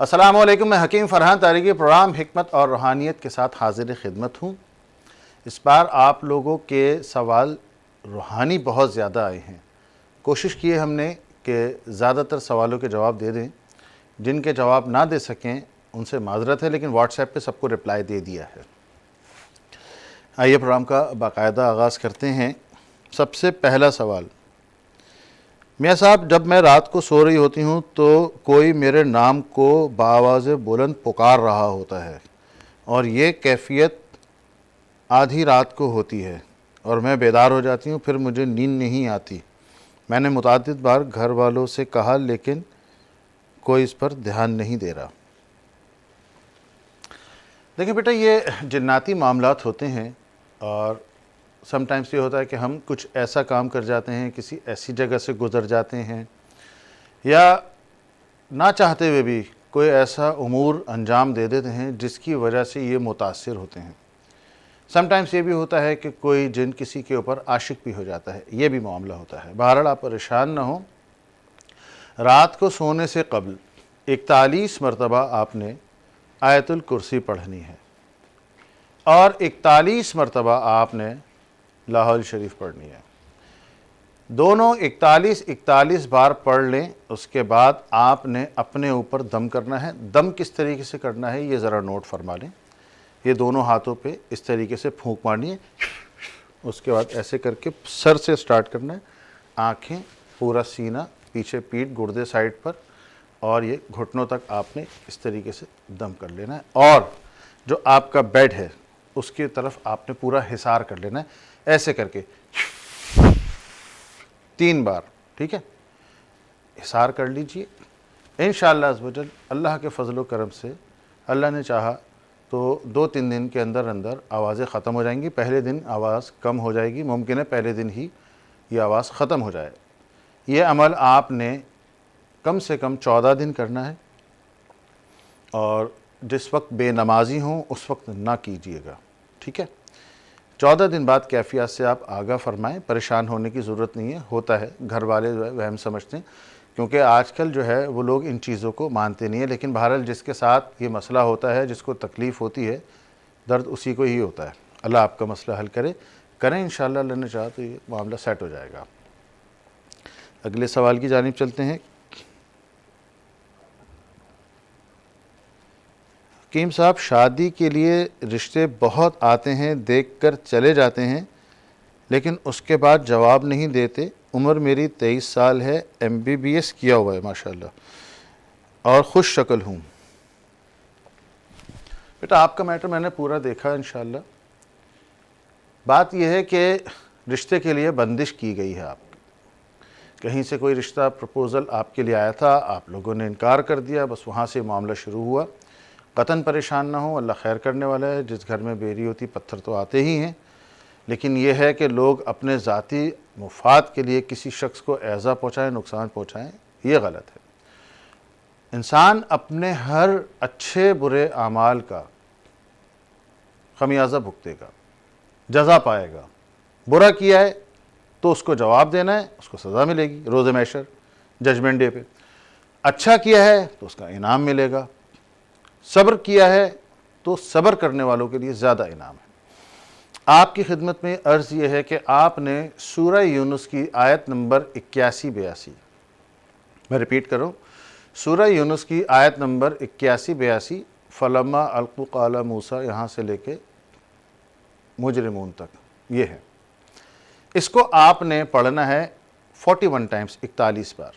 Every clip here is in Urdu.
السلام علیکم، میں حکیم فرحان تاریخی پروگرام حکمت اور روحانیت کے ساتھ حاضر خدمت ہوں۔ اس بار آپ لوگوں کے سوال روحانی بہت زیادہ آئے ہیں۔ کوشش کی ہم نے کہ زیادہ تر سوالوں کے جواب دے دیں، جن کے جواب نہ دے سکیں ان سے معذرت ہے، لیکن واٹس ایپ پہ سب کو رپلائی دے دیا ہے۔ آئیے پروگرام کا باقاعدہ آغاز کرتے ہیں۔ سب سے پہلا سوال: میاں صاحب، جب میں رات کو سو رہی ہوتی ہوں تو کوئی میرے نام کو بآواز بلند پکار رہا ہوتا ہے، اور یہ کیفیت آدھی رات کو ہوتی ہے اور میں بیدار ہو جاتی ہوں، پھر مجھے نیند نہیں آتی۔ میں نے متعدد بار گھر والوں سے کہا لیکن کوئی اس پر دھیان نہیں دے رہا۔ دیکھیں بیٹا، یہ جناتی معاملات ہوتے ہیں، اور سم ٹائمز یہ ہوتا ہے کہ ہم کچھ ایسا کام کر جاتے ہیں، کسی ایسی جگہ سے گزر جاتے ہیں، یا نہ چاہتے ہوئے بھی کوئی ایسا امور انجام دے دیتے ہیں جس کی وجہ سے یہ متاثر ہوتے ہیں۔ سم ٹائمز یہ بھی ہوتا ہے کہ کوئی جن کسی کے اوپر عاشق بھی ہو جاتا ہے، یہ بھی معاملہ ہوتا ہے۔ بہرحال آپ پریشان نہ ہوں، رات کو سونے سے قبل 41 مرتبہ آپ نے آیت الکرسی پڑھنی ہے، اور 41 مرتبہ آپ نے لا حول شریف پڑھنی ہے۔ دونوں 41 بار پڑھ لیں، اس کے بعد آپ نے اپنے اوپر دم کرنا ہے۔ دم کس طریقے سے کرنا ہے یہ ذرا نوٹ فرما لیں۔ یہ دونوں ہاتھوں پہ اس طریقے سے پھونک مارنی ہے، اس کے بعد ایسے کر کے سر سے سٹارٹ کرنا ہے، آنکھیں، پورا سینہ، پیچھے پیٹھ، گردے سائڈ پر، اور یہ گھٹنوں تک آپ نے اس طریقے سے دم کر لینا ہے۔ اور جو آپ کا بیڈ ہے اس کی طرف آپ نے پورا حصار کر لینا ہے، ایسے کر کے 3 بار، ٹھیک ہے؟ حصار کر لیجئے۔ انشاءاللہ عز و جل اللہ کے فضل و کرم سے اللہ نے چاہا تو 2-3 دن کے اندر آوازیں ختم ہو جائیں گی۔ پہلے دن آواز کم ہو جائے گی، ممکن ہے پہلے دن ہی یہ آواز ختم ہو جائے۔ یہ عمل آپ نے کم سے کم 14 دن کرنا ہے، اور جس وقت بے نمازی ہوں اس وقت نہ کیجیے گا، ٹھیک ہے؟ 14 دن بعد کیفیات سے آپ آگاہ فرمائیں، پریشان ہونے کی ضرورت نہیں ہے۔ ہوتا ہے گھر والے وہم سمجھتے ہیں، کیونکہ آج کل جو ہے وہ لوگ ان چیزوں کو مانتے نہیں ہیں، لیکن بہرحال جس کے ساتھ یہ مسئلہ ہوتا ہے، جس کو تکلیف ہوتی ہے، درد اسی کو ہی ہوتا ہے۔ اللہ آپ کا مسئلہ حل کریں انشاءاللہ، اللہ نے چاہا تو یہ معاملہ سیٹ ہو جائے گا۔ اگلے سوال کی جانب چلتے ہیں۔ حکیم صاحب، شادی کے لیے رشتے بہت آتے ہیں، دیکھ کر چلے جاتے ہیں، لیکن اس کے بعد جواب نہیں دیتے۔ عمر میری 23 سال ہے، MBBS کیا ہوا ہے ماشاءاللہ، اور خوش شکل ہوں۔ بیٹا، آپ کا میٹر میں نے پورا دیکھا انشاءاللہ۔ بات یہ ہے کہ رشتے کے لیے بندش کی گئی ہے آپ کی۔ کہیں سے کوئی رشتہ پرپوزل آپ کے لیے آیا تھا، آپ لوگوں نے انکار کر دیا، بس وہاں سے معاملہ شروع ہوا۔ قطعاً پریشان نہ ہوں، اللہ خیر کرنے والا ہے۔ جس گھر میں بیری ہوتی پتھر تو آتے ہی ہیں، لیکن یہ ہے کہ لوگ اپنے ذاتی مفاد کے لیے کسی شخص کو ایذا پہنچائیں، نقصان پہنچائیں، یہ غلط ہے۔ انسان اپنے ہر اچھے برے اعمال کا خمیازہ بھگتے گا، جزا پائے گا۔ برا کیا ہے تو اس کو جواب دینا ہے، اس کو سزا ملے گی روز محشر، ججمنٹ ڈے پہ۔ اچھا کیا ہے تو اس کا انعام ملے گا۔ صبر کیا ہے تو صبر کرنے والوں کے لیے زیادہ انعام ہے۔ آپ کی خدمت میں عرض یہ ہے کہ آپ نے سورہ یونس کی آیت نمبر 81-82، میں ریپیٹ کروں، سورہ یونس کی آیت نمبر 81-82، فَلَمَّا أَلْقُوا قَالَ مُوسیٰ، یہاں سے لے کے مجرمون تک، یہ ہے۔ اس کو آپ نے پڑھنا ہے 41 ٹائمز، 41 بار۔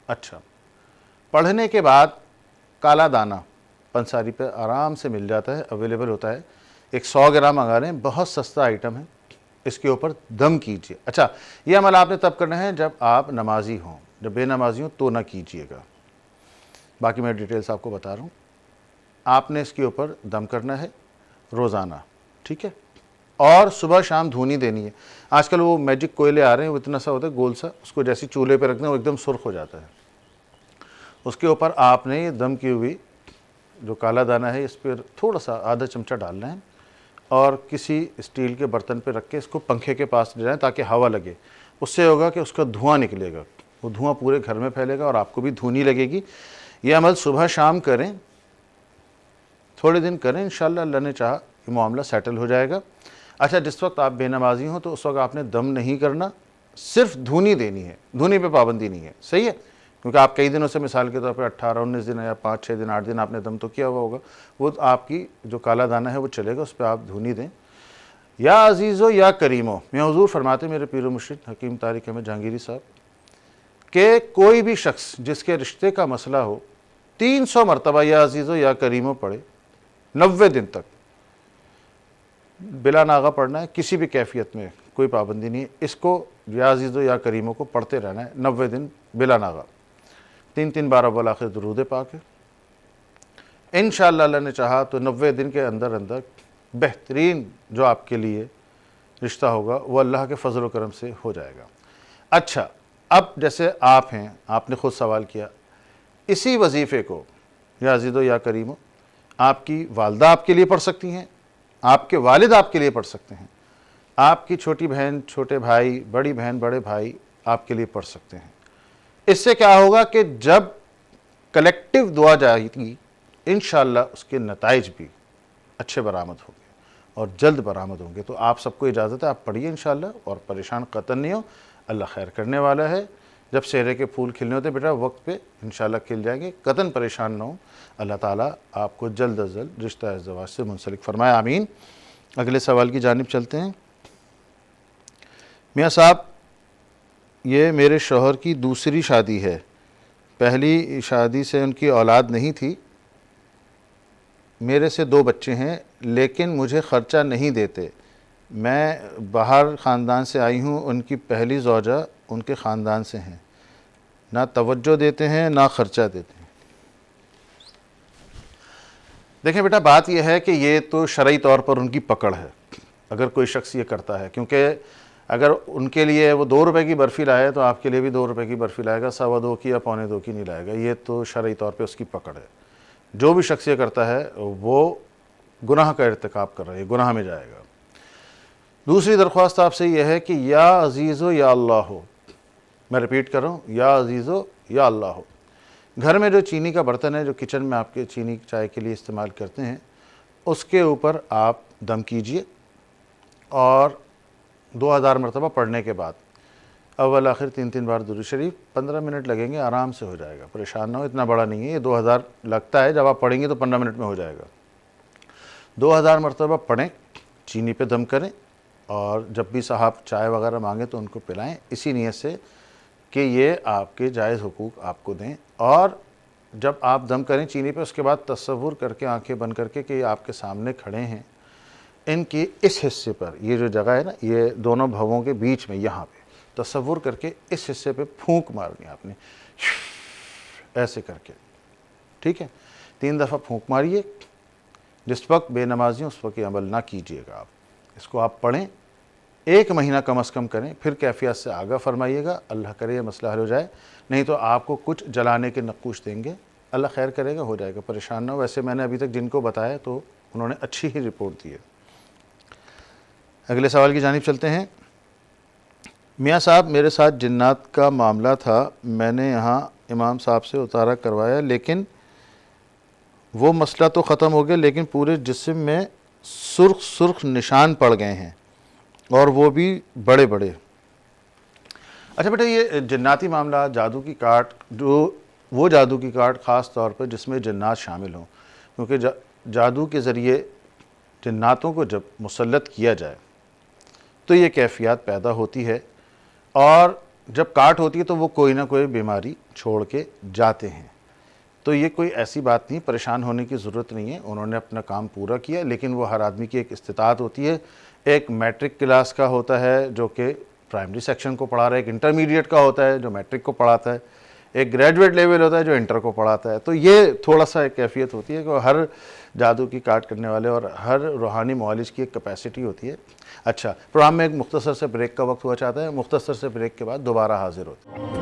اچھا، پڑھنے کے بعد کالا دانہ پنساری پہ آرام سے مل جاتا ہے، اویلیبل ہوتا ہے۔ 100 گرام منگا لیں، بہت سستا آئٹم ہے۔ اس کے اوپر دم کیجئے۔ اچھا، یہ عمل آپ نے تب کرنا ہے جب آپ نمازی ہوں، جب بے نمازی ہوں تو نہ کیجئے گا۔ باقی میں ڈیٹیلز آپ کو بتا رہا ہوں۔ آپ نے اس کے اوپر دم کرنا ہے روزانہ، ٹھیک ہے؟ اور صبح شام دھونی دینی ہے۔ آج کل وہ میجک کوئلے آ رہے ہیں، وہ اتنا سا ہوتا ہے گول سا، اس کو جیسی چولہے پہ رکھ دیں وہ ایک دم سرخ ہو جاتا ہے۔ اس کے اوپر آپ نے یہ دم کی ہوئی جو کالا دانہ ہے، اس پہ تھوڑا سا آدھا چمچہ ڈالنا ہے، اور کسی اسٹیل کے برتن پہ رکھ کے اس کو پنکھے کے پاس لے جائیں تاکہ ہوا لگے۔ اس سے ہوگا کہ اس کا دھواں نکلے گا، وہ دھواں پورے گھر میں پھیلے گا اور آپ کو بھی دھونی لگے گی۔ یہ عمل صبح شام کریں، تھوڑے دن کریں، انشاءاللہ اللہ نے چاہا یہ معاملہ سیٹل ہو جائے گا۔ اچھا، جس وقت آپ بے نمازی ہوں تو اس وقت آپ نے دم نہیں کرنا، صرف دھونی دینی ہے، دھونی پہ پابندی نہیں ہے، صحیح ہے؟ کیونکہ آپ کئی دنوں سے مثال کے طور پہ 18 19 دن یا 5 6 دن 8 دن آپ نے دم تو کیا ہوا ہوگا، وہ آپ کی جو کالا دانہ ہے وہ چلے گا، اس پہ آپ دھونی دیں۔ یا عزیزو یا کریمو، میں حضور فرماتے میرے پیر و مرشد حکیم طارق احمد جہانگیری صاحب کہ کوئی بھی شخص جس کے رشتے کا مسئلہ ہو 300 مرتبہ یا عزیزو یا کریمو پڑھے 90 دن تک، بلا ناغہ پڑھنا ہے، کسی بھی کیفیت میں کوئی پابندی نہیں ہے، اس کو یا عزیزو یا کریمو کو پڑھتے رہنا ہے 90 دن بلا ناغہ، 3 بار اول آخر درود پاک ہے۔ انشاءاللہ اللہ نے چاہا تو 90 دن کے اندر اندر بہترین جو آپ کے لیے رشتہ ہوگا وہ اللہ کے فضل و کرم سے ہو جائے گا۔ اچھا، اب جیسے آپ ہیں، آپ نے خود سوال کیا، اسی وظیفے کو یا عزیزو یا کریمو آپ کی والدہ آپ کے لیے پڑھ سکتی ہیں، آپ کے والد آپ کے لیے پڑھ سکتے ہیں، آپ کی چھوٹی بہن، چھوٹے بھائی، بڑی بہن، بڑے بھائی آپ کے لیے پڑھ سکتے ہیں۔ اس سے کیا ہوگا کہ جب کلیکٹیو دعا جائے گی انشاءاللہ اس کے نتائج بھی اچھے برآمد ہوں گے اور جلد برآمد ہوں گے۔ تو آپ سب کو اجازت ہے، آپ پڑھیے انشاءاللہ، اور پریشان قطعاً نہیں ہو، اللہ خیر کرنے والا ہے۔ جب سہرے کے پھول کھلنے ہوتے بیٹا وقت پہ انشاءاللہ کھل جائیں گے، قطعاً پریشان نہ ہوں، اللہ تعالیٰ آپ کو جلد از جلد رشتہ ازدواج سے منسلک فرمائے، آمین۔ اگلے سوال کی جانب چلتے ہیں۔ میاں صاحب، یہ میرے شوہر کی دوسری شادی ہے، پہلی شادی سے ان کی اولاد نہیں تھی، میرے سے 2 بچے ہیں لیکن مجھے خرچہ نہیں دیتے، میں باہر خاندان سے آئی ہوں، ان کی پہلی زوجہ ان کے خاندان سے ہیں، نہ توجہ دیتے ہیں نہ خرچہ دیتے ہیں۔ دیکھیں بیٹا، بات یہ ہے کہ یہ تو شرعی طور پر ان کی پکڑ ہے اگر کوئی شخص یہ کرتا ہے، کیونکہ اگر ان کے لیے وہ 2 روپے کی برفی لائے تو آپ کے لیے بھی 2 روپے کی برفی لائے گا، 2.25 کی یا 2.25 کی نہیں لائے گا، یہ تو شرعی طور پہ اس کی پکڑ ہے۔ جو بھی شخص یہ کرتا ہے وہ گناہ کا ارتکاب کر رہا ہے، گناہ میں جائے گا۔ دوسری درخواست آپ سے یہ ہے کہ یا عزیزو یا اللہ ہو، میں ریپیٹ کر رہا ہوں، یا عزیزو یا اللہ ہو، گھر میں جو چینی کا برتن ہے جو کچن میں آپ کے چینی چائے کے لیے استعمال کرتے ہیں، اس کے اوپر آپ دم کیجئے اور 2000 مرتبہ پڑھنے کے بعد اول آخر 3 بار درود شریف، 15 منٹ لگیں گے، آرام سے ہو جائے گا، پریشان نہ ہو، اتنا بڑا نہیں ہے یہ، 2000 لگتا ہے، جب آپ پڑھیں گے تو 15 منٹ میں ہو جائے گا۔ 2000 مرتبہ پڑھیں، چینی پہ دم کریں، اور جب بھی صاحب چائے وغیرہ مانگیں تو ان کو پلائیں، اسی نیت سے کہ یہ آپ کے جائز حقوق آپ کو دیں۔ اور جب آپ دم کریں چینی پہ، اس کے بعد تصور کر کے آنکھیں بند کر کے کہ یہ آپ کے سامنے کھڑے ہیں، ان کی اس حصے پر، یہ جو جگہ ہے نا، یہ دونوں بھووں کے بیچ میں، یہاں پہ تصور کر کے اس حصے پہ پھونک مارنی آپ نے، ایسے کر کے، ٹھیک ہے، 3 دفعہ پھونک ماریے۔ جس وقت بے نمازی ہوں اس وقت یہ عمل نہ کیجیے گا، آپ اس کو آپ پڑھیں، 1 مہینہ کم از کم کریں، پھر کیفیت سے آگاہ فرمائیے گا، اللہ کرے یہ مسئلہ حل ہو جائے، نہیں تو آپ کو کچھ جلانے کے نقوش دیں گے، اللہ خیر کرے گا، ہو جائے گا، پریشان نہ ہو۔ ویسے میں نے ابھی تک جن کو بتایا تو انہوں نے اچھی ہی رپورٹ دی ہے۔ اگلے سوال کی جانب چلتے ہیں۔ میاں صاحب، میرے ساتھ جنات کا معاملہ تھا، میں نے یہاں امام صاحب سے اتارا کروایا، لیکن وہ مسئلہ تو ختم ہو گیا، لیکن پورے جسم میں سرخ سرخ نشان پڑ گئے ہیں اور وہ بھی بڑے بڑے۔ اچھا بیٹا، یہ جناتی معاملہ، جادو کی کاٹ، جو وہ جادو کی کاٹ خاص طور پر جس میں جنات شامل ہوں، کیونکہ جادو کے ذریعے جناتوں کو جب مسلط کیا جائے تو یہ کیفیات پیدا ہوتی ہے، اور جب کاٹ ہوتی ہے تو وہ کوئی نہ کوئی بیماری چھوڑ کے جاتے ہیں۔ تو یہ کوئی ایسی بات نہیں، پریشان ہونے کی ضرورت نہیں ہے، انہوں نے اپنا کام پورا کیا، لیکن وہ ہر آدمی کی ایک استطاعت ہوتی ہے۔ ایک میٹرک کلاس کا ہوتا ہے جو کہ پرائمری سیکشن کو پڑھا رہا ہے، ایک انٹرمیڈیٹ کا ہوتا ہے جو میٹرک کو پڑھاتا ہے، ایک گریجویٹ لیول ہوتا ہے جو انٹر کو پڑھاتا ہے۔ تو یہ تھوڑا سا ایک کیفیت ہوتی ہے کہ ہر جادو کی کاٹ کرنے والے اور ہر روحانی معالج کی ایک کیپیسٹی ہوتی ہے۔ اچھا، پروگرام میں ایک مختصر سے بریک کا وقت ہوا چاہتا ہے، مختصر سے بریک کے بعد دوبارہ حاضر ہوتے ہیں۔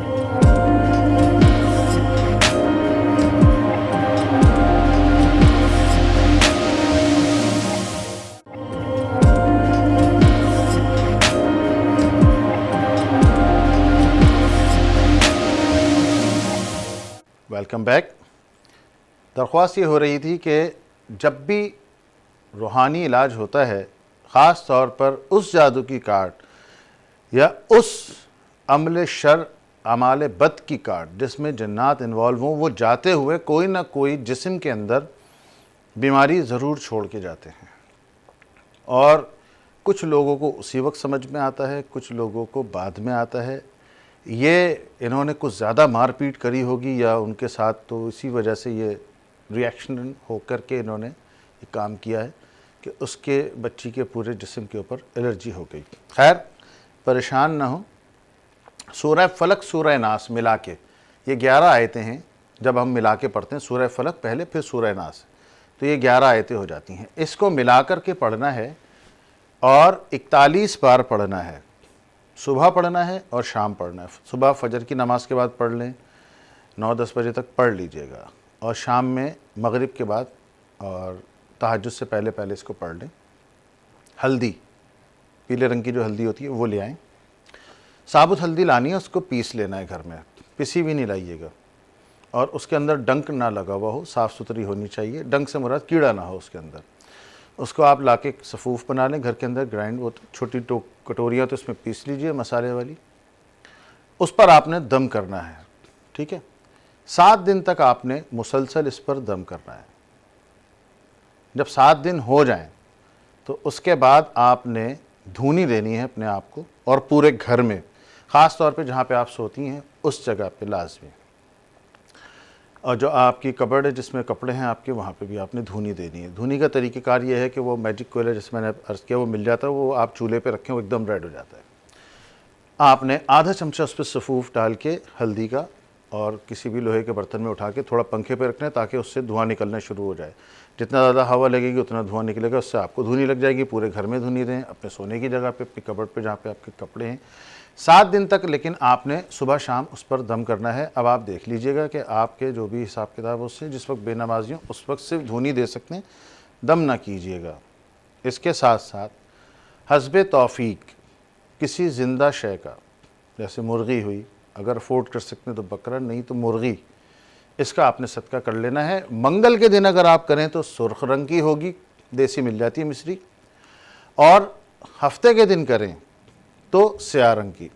Welcome back. درخواست یہ ہو رہی تھی کہ جب بھی روحانی علاج ہوتا ہے، خاص طور پر اس جادو کی کارڈ یا اس عمل شر اعمال بد کی کارڈ جس میں جنات انوالو ہوں، وہ جاتے ہوئے کوئی نہ کوئی جسم کے اندر بیماری ضرور چھوڑ کے جاتے ہیں، اور کچھ لوگوں کو اسی وقت سمجھ میں آتا ہے، کچھ لوگوں کو بعد میں آتا ہے۔ یہ انہوں نے کچھ زیادہ مار پیٹ کری ہوگی یا ان کے ساتھ، تو اسی وجہ سے یہ ریئیکشن ہو کر کے انہوں نے یہ کام کیا ہے کہ اس کے بچی کے پورے جسم کے اوپر الرجی ہو گئی۔ خیر، پریشان نہ ہو، سورہ فلق سورہ ناس ملا کے یہ 11 آیتیں ہیں، جب ہم ملا کے پڑھتے ہیں سورہ فلق پہلے پھر سورہ ناس، تو یہ 11 آیتیں ہو جاتی ہیں۔ اس کو ملا کر کے پڑھنا ہے اور 41 بار پڑھنا ہے، صبح پڑھنا ہے اور شام پڑھنا ہے۔ صبح فجر کی نماز کے بعد پڑھ لیں، 9-10 بجے تک پڑھ لیجئے گا، اور شام میں مغرب کے بعد اور تہجد سے پہلے اس کو پڑھ لیں۔ ہلدی، پیلے رنگ کی جو ہلدی ہوتی ہے وہ لے آئیں، ثابت ہلدی لانی ہے، اس کو پیس لینا ہے گھر میں، پسی بھی نہیں لائیے گا، اور اس کے اندر ڈنک نہ لگا ہوا ہو، صاف ستھری ہونی چاہیے، ڈنک سے مراد کیڑا نہ ہو اس کے اندر۔ اس کو آپ لا کے صفوف بنا لیں گھر کے اندر، گرائنڈ، وہ چھوٹی کٹوریاں تو اس میں پیس لیجئے مسالے والی، اس پر آپ نے دم کرنا ہے، ٹھیک ہے؟ 7 دن تک آپ نے مسلسل اس پر دم کرنا ہے۔ جب 7 دن ہو جائیں تو اس کے بعد آپ نے دھونی دینی ہے اپنے آپ کو، اور پورے گھر میں، خاص طور پہ جہاں پہ آپ سوتی ہیں اس جگہ پہ لازمی، اور جو آپ کی کبرڈ ہے جس میں کپڑے ہیں آپ کے، وہاں پہ بھی آپ نے دھونی دینی ہے۔ دھونی کا طریقہ کار یہ ہے کہ وہ میجک کوئلہ جس میں نے عرض کیا وہ مل جاتا ہے، وہ آپ چولہے پہ رکھیں وہ ایک دم ریڈ ہو جاتا ہے۔ آپ نے آدھا چمچہ اس پہ صفوف ڈال کے ہلدی کا، اور کسی بھی لوہے کے برتن میں اٹھا کے تھوڑا پنکھے پہ رکھنا ہے تاکہ اس سے دھواں نکلنا شروع ہو جائے۔ جتنا زیادہ ہوا لگے گی اتنا دھواں نکلے گا، اس سے آپ کو دھونی لگ جائے گی۔ پورے گھر میں دھونی دیں، اپنے سونے کی جگہ پہ، اپنی کبرڈ پہ جہاں پہ آپ کے کپڑے ہیں۔ 7 دن تک لیکن آپ نے صبح شام اس پر دم کرنا ہے۔ اب آپ دیکھ لیجئے گا کہ آپ کے جو بھی حساب کتاب اس سے، جس وقت بے نمازی ہوں اس وقت صرف دھونی دے سکتے ہیں، دم نہ کیجئے گا۔ اس کے ساتھ ساتھ حسب توفیق کسی زندہ شے کا، جیسے مرغی ہوئی، اگر افورڈ کر سکتے ہیں تو بکرا، نہیں تو مرغی، اس کا آپ نے صدقہ کر لینا ہے۔ منگل کے دن اگر آپ کریں تو سرخ رنگ کی ہوگی، دیسی مل جاتی ہے مصری، اور ہفتے کے دن کریں تو سیاہ رنگ کی۔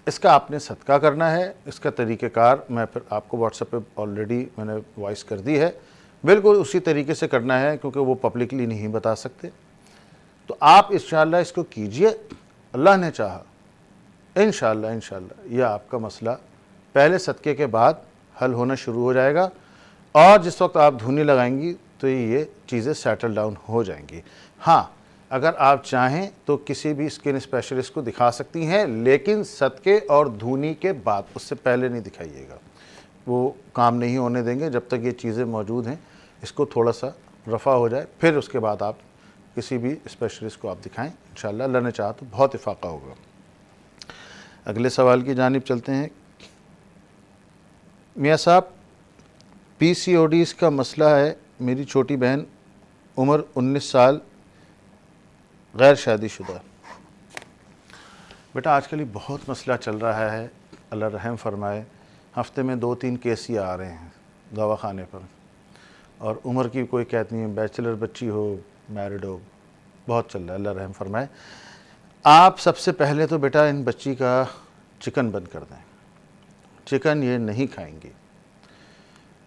اس کا آپ نے صدقہ کرنا ہے۔ اس کا طریقہ کار میں پھر آپ کو واٹس ایپ پہ آلریڈی میں نے وائس کر دی ہے، بالکل اسی طریقے سے کرنا ہے کیونکہ وہ پبلکلی نہیں بتا سکتے۔ تو آپ انشاءاللہ اس کو کیجئے، اللہ نے چاہا انشاءاللہ یہ آپ کا مسئلہ پہلے صدقے کے بعد حل ہونا شروع ہو جائے گا، اور جس وقت آپ دھونی لگائیں گی تو یہ چیزیں سیٹل ڈاؤن ہو جائیں گی۔ ہاں، اگر آپ چاہیں تو کسی بھی اسکن اسپیشلسٹ کو دکھا سکتی ہیں، لیکن صدقے اور دھونی کے بعد، اس سے پہلے نہیں دکھائیے گا، وہ کام نہیں ہونے دیں گے جب تک یہ چیزیں موجود ہیں۔ اس کو تھوڑا سا رفع ہو جائے، پھر اس کے بعد آپ کسی بھی اسپیشلسٹ کو آپ دکھائیں، انشاءاللہ اللہ نے چاہا تو بہت افاقہ ہوگا۔ اگلے سوال کی جانب چلتے ہیں۔ میاں صاحب، پی سی او ڈیز کا مسئلہ ہے، میری چھوٹی بہن عمر 19 سال، غیر شادی شدہ۔ بیٹا آج کل یہ بہت مسئلہ چل رہا ہے، اللہ رحم فرمائے، ہفتے میں 2-3 کیس ہی آ رہے ہیں دواخانے پر، اور عمر کی کوئی قید نہیں ہے، بیچلر بچی ہو، میرڈ ہو، بہت چل رہا ہے، اللہ رحم فرمائے۔ آپ سب سے پہلے تو بیٹا ان بچی کا چکن بند کر دیں، چکن یہ نہیں کھائیں گی،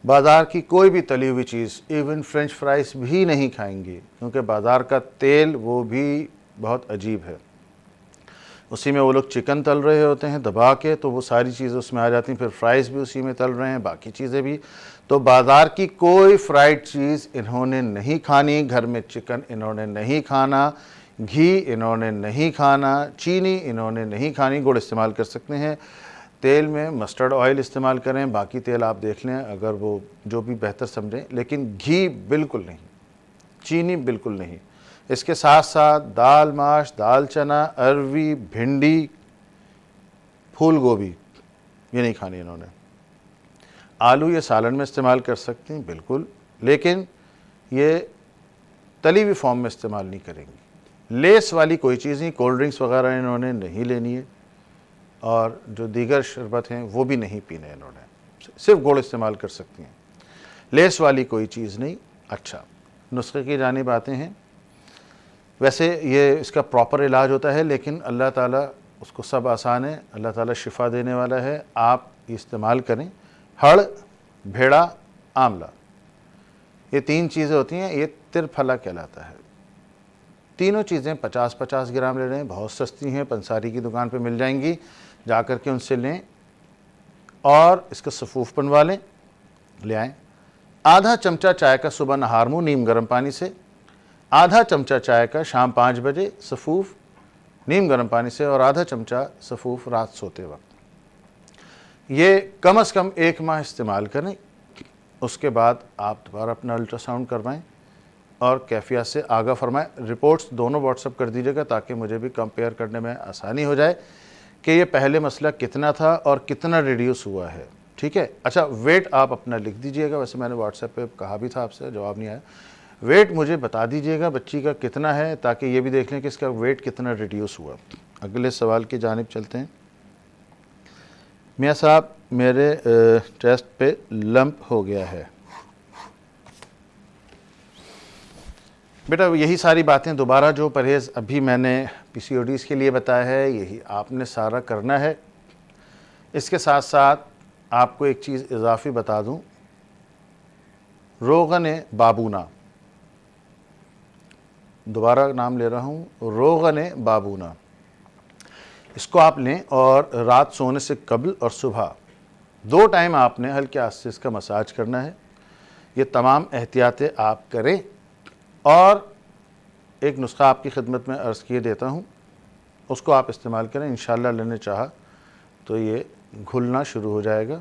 بازار کی کوئی بھی تلی ہوئی چیز، ایون فرینچ فرائز بھی نہیں کھائیں گی، کیونکہ بازار کا تیل وہ بھی بہت عجیب ہے، اسی میں وہ لوگ چکن تل رہے ہوتے ہیں دبا کے، تو وہ ساری چیزیں اس میں آ جاتی ہیں، پھر فرائز بھی اسی میں تل رہے ہیں، باقی چیزیں بھی۔ تو بازار کی کوئی فرائڈ چیز انہوں نے نہیں کھانی، گھر میں چکن انہوں نے نہیں کھانا، گھی انہوں نے نہیں کھانا، چینی انہوں نے نہیں کھانی، گڑ استعمال کر سکتے ہیں، تیل میں مسٹرڈ آئل استعمال کریں، باقی تیل آپ دیکھ لیں اگر وہ جو بھی بہتر سمجھیں، لیکن گھی بالکل نہیں، چینی بالکل نہیں۔ اس کے ساتھ ساتھ دال ماش، دال چنا، اروی، بھنڈی، پھول گوبھی یہ نہیں کھانی انہوں نے۔ آلو یہ سالن میں استعمال کر سکتے ہیں بالکل، لیکن یہ تلی ہوئی فارم میں استعمال نہیں کریں گی۔ لیس والی کوئی چیز نہیں، کولڈ ڈرنکس وغیرہ انہوں نے نہیں لینی ہے، اور جو دیگر شربت ہیں وہ بھی نہیں پینے انہوں نے، صرف گڑ استعمال کر سکتی ہیں۔ لیس والی کوئی چیز نہیں. اچھا نسخے کی جانب آتے ہیں. ویسے یہ اس کا پراپر علاج ہوتا ہے لیکن اللہ تعالیٰ اس کو سب آسان ہے, اللہ تعالیٰ شفا دینے والا ہے. آپ یہ استعمال کریں. ہڑ, بھیڑا, آملہ, یہ 3 چیزیں ہوتی ہیں, یہ ترپھلا کہلاتا ہے. تینوں چیزیں 50-50 گرام لے لیں, بہت سستی ہیں, پنساری کی دکان پہ مل جائیں گی, جا کر کے ان سے لیں اور اس کا سفوف بنوا لیں, لے آئیں. آدھا چمچہ چائے کا صبح نہار منہ نیم گرم پانی سے, آدھا چمچہ چائے کا شام 5 بجے سفوف نیم گرم پانی سے, اور آدھا چمچہ سفوف رات سوتے وقت. یہ کم از کم 1 ماہ استعمال کریں. اس کے بعد آپ دوبارہ اپنا الٹرا ساؤنڈ کروائیں اور کیفیت سے آگاہ فرمائیں. رپورٹس دونوں واٹس اپ کر دیجیے گا تاکہ مجھے بھی کمپیئر کرنے میں آسانی ہو جائے کہ یہ پہلے مسئلہ کتنا تھا اور کتنا ریڈیوس ہوا ہے. ٹھیک ہے. اچھا ویٹ آپ اپنا لکھ دیجیے گا, ویسے میں نے واٹس ایپ پہ کہا بھی تھا آپ سے, جواب نہیں آیا. ویٹ مجھے بتا دیجیے گا بچی کا کتنا ہے تاکہ یہ بھی دیکھ لیں کہ اس کا ویٹ کتنا ریڈیوس ہوا. اگلے سوال کی جانب چلتے ہیں. میاں صاحب میرے چیسٹ پہ لمپ ہو گیا ہے. بیٹا یہی ساری باتیں دوبارہ جو پرہیز ابھی میں نے پی سی او ڈیز کے لیے بتایا ہے یہی آپ نے سارا کرنا ہے. اس کے ساتھ ساتھ آپ کو ایک چیز اضافی بتا دوں, روغن بابونا, دوبارہ نام لے رہا ہوں, روغن بابونا, اس کو آپ لیں اور رات سونے سے قبل اور صبح 2 ٹائم آپ نے ہلکے ہاتھ سے اس کا مساج کرنا ہے. یہ تمام احتیاطیں آپ کریں. اور ایک نسخہ آپ کی خدمت میں عرض کیے دیتا ہوں, اس کو آپ استعمال کریں. انشاءاللہ اللہ نے چاہا تو یہ گھلنا شروع ہو جائے گا.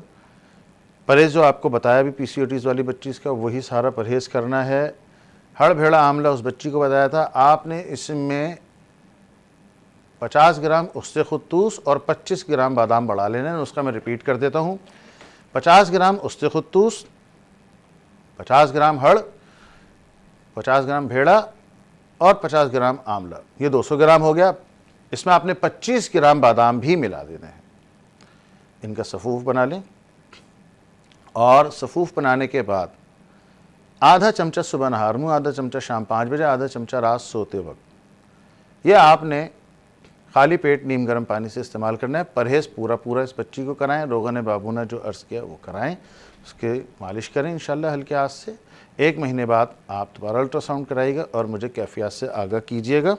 پرہیز جو آپ کو بتایا بھی پی سی او ڈیز والی بچی اس کا, وہی سارا پرہیز کرنا ہے. ہڑ بھیڑا آملہ اس بچی کو بتایا تھا, آپ نے اس میں 50 گرام اخت خطوس اور 25 گرام بادام بڑھا لینا ہے. نسخہ میں ریپیٹ کر دیتا ہوں. 50 گرام اخت خطوس, 50 گرام ہڑ, 50 گرام بھیڑا اور 50 گرام آملہ, یہ 200 گرام ہو گیا. اس میں آپ نے 25 گرام بادام بھی ملا دینے ہیں. ان کا سفوف بنا لیں اور سفوف بنانے کے بعد آدھا چمچہ صبح نہار منہ, آدھا چمچہ شام 5 بجے, آدھا چمچہ رات سوتے وقت. یہ آپ نے خالی پیٹ نیم گرم پانی سے استعمال کرنا ہے. پرہیز پورا اس بچی کو کرائیں. روغن بابونا جو عرض کیا وہ کرائیں, اس کے مالش کریں انشاءاللہ ہلکے ہاتھ سے. 1 مہینے بعد آپ دوبارہ الٹرا ساؤنڈ کرائیے گا اور مجھے کیفیات سے آگاہ کیجیے گا.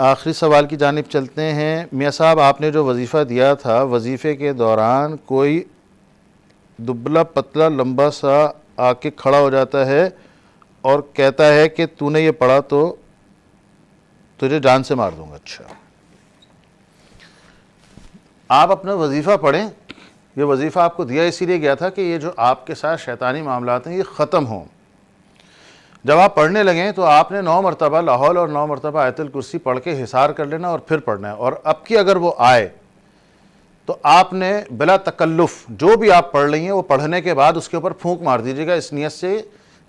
آخری سوال کی جانب چلتے ہیں. میاں صاحب آپ نے جو وظیفہ دیا تھا, وظیفے کے دوران کوئی دبلا پتلا لمبا سا آ کے کھڑا ہو جاتا ہے اور کہتا ہے کہ تو نے یہ پڑھا تو تجھے جان سے مار دوں گا. اچھا آپ اپنا وظیفہ پڑھیں. یہ وظیفہ آپ کو دیا اسی لیے گیا تھا کہ یہ جو آپ کے ساتھ شیطانی معاملات ہیں یہ ختم ہوں. جب آپ پڑھنے لگیں تو آپ نے 9 مرتبہ لا حول اور 9 مرتبہ آیت الکرسی پڑھ کے حصار کر لینا اور پھر پڑھنا ہے. اور اب کی اگر وہ آئے تو آپ نے بلا تکلف جو بھی آپ پڑھ رہی ہیں وہ پڑھنے کے بعد اس کے اوپر پھونک مار دیجیے گا اس نیت سے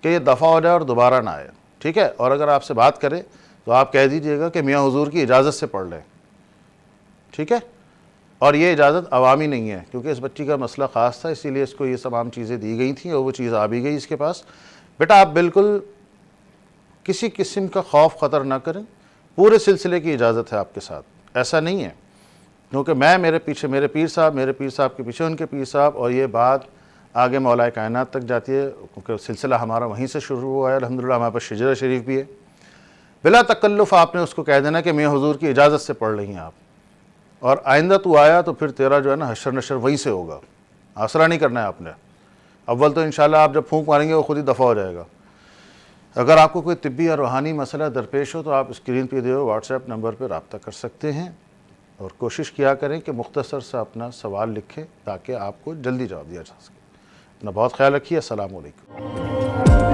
کہ یہ دفع ہو جائے اور دوبارہ نہ آئے. ٹھیک ہے. اور اگر آپ سے بات کرے تو آپ کہہ دیجیے گا کہ میاں حضور کی اجازت سے پڑھ لیں. ٹھیک ہے. اور یہ اجازت عوامی نہیں ہے کیونکہ اس بچی کا مسئلہ خاص تھا, اسی لیے اس کو یہ تمام چیزیں دی گئی تھیں اور وہ چیز آ بھی گئی اس کے پاس. بیٹا آپ بالکل کسی قسم کا خوف خطر نہ کریں. پورے سلسلے کی اجازت ہے آپ کے ساتھ. ایسا نہیں ہے کیونکہ میں میرے پیچھے میرے پیر صاحب کے پیچھے ان کے پیر صاحب, اور یہ بات آگے مولا کائنات تک جاتی ہے کیونکہ سلسلہ ہمارا وہیں سے شروع ہوا ہے. الحمدللہ ہمارے پاس شجرہ شریف بھی ہے. بلا تکلف آپ نے اس کو کہہ دینا کہ میاں حضور کی اجازت سے پڑھ رہی ہیں آپ, اور آئندہ تو آیا تو پھر تیرا جو ہے نا حشر نشر وہیں سے ہوگا. آسرا نہیں کرنا ہے آپ نے. اول تو انشاءاللہ آپ جب پھونک ماریں گے وہ خود ہی دفع ہو جائے گا. اگر آپ کو کوئی طبی یا روحانی مسئلہ درپیش ہو تو آپ اسکرین پہ دیے واٹس ایپ نمبر پہ رابطہ کر سکتے ہیں, اور کوشش کیا کریں کہ مختصر سا اپنا سوال لکھیں تاکہ آپ کو جلدی جواب دیا جا سکے. اپنا بہت خیال رکھیے. السلام علیکم.